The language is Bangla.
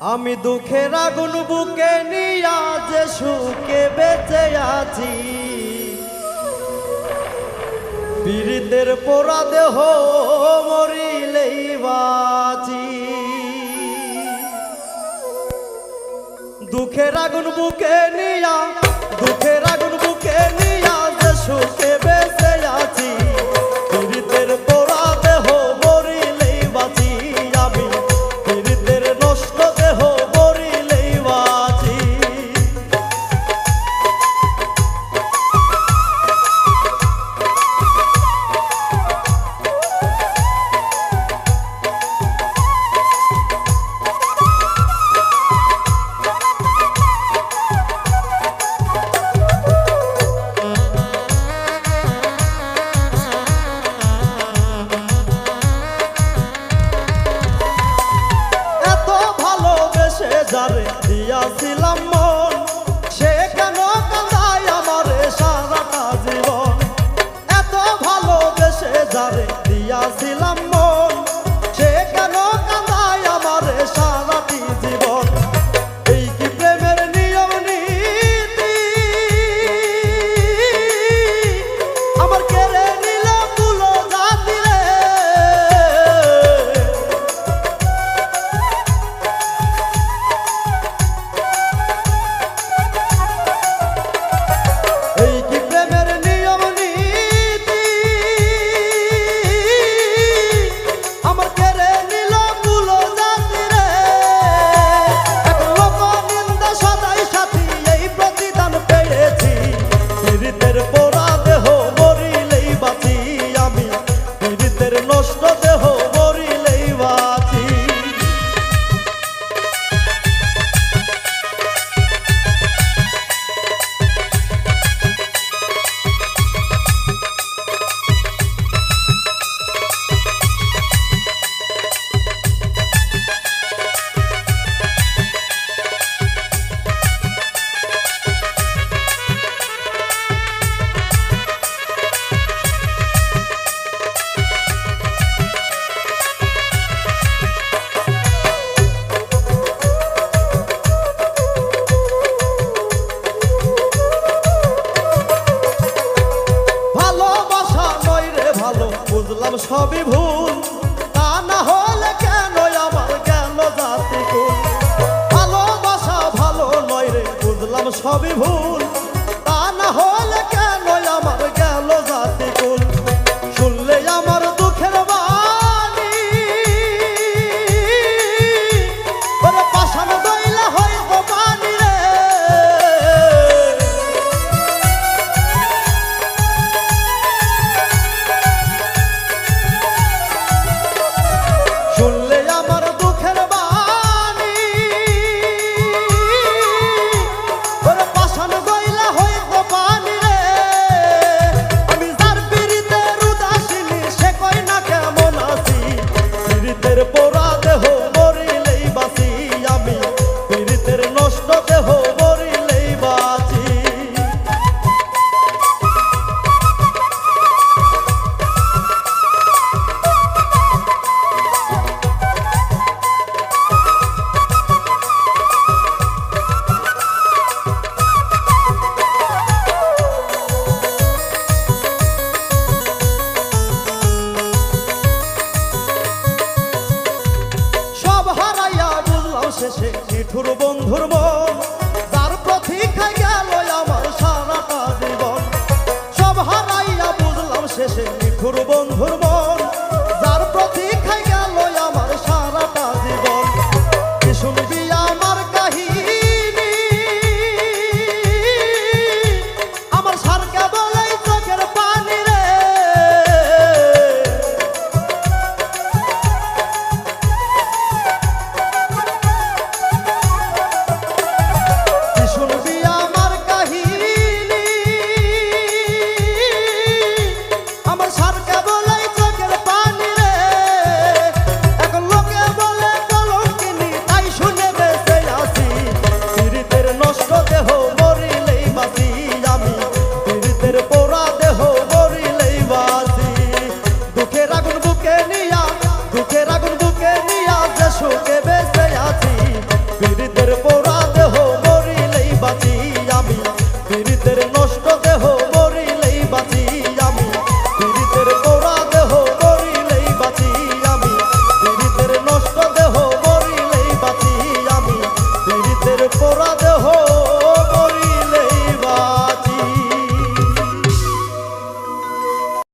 আমি দুঃখের আগুন বুকে নিয়া যে সুখে বেঁচে আছি, পীড়িতের পোড়া দেহ মরিলেই বাঁচি। দুঃখের আগুন বুকে নিয়া, দুঃখের আগুন বুকে নিয়া যে সুখে বেঁচে আছি, পীড়িতের পোড়া দেহ মরিলেই বাঁচি। আমি পীড়িতের নষ্ট দেহ মরিলেই বাঁচি। যারে দিয়াছিলাম মন, সে কেন কাঁদায় আমারে সারাটা জীবন। এত ভালোবেসে যারে দিয়াছিলাম মন, সে কেন কাঁদায় আমারে সারাটি জীবন। এই কি প্রেমের নিয়ম নীতি, আমার কেড়ে নিল কুলো জাতি রে। নষ্ট দেহ মরিলেই বাঁচি। বুঝলাম সবই ভুল, তা না হলে কেন আমার গেল জাতি কুল। ভালোবাসা ভালো নয় রে, বুঝলাম সবই ভুল, তা না হলে কেন আমার গেল জাতি কুল। শুনলে আমার দুঃখের বাণী, ওরে পাষাণ দইলা হইব পানি রে। শুনলে আমার দুঃখের বাণী, ওরে পাষাণ গইলা হইব পানি রে। আমি যার পীড়িতের উদাসীনী, সে কই না কেমন আছি, পীড়িতের পোড়া দেহ মরিলেই বাঁচি। আমি পীড়িতের নষ্ট দেহ মরিলেই বাঁচি। শেষে নিঠুর বন্ধুর মন,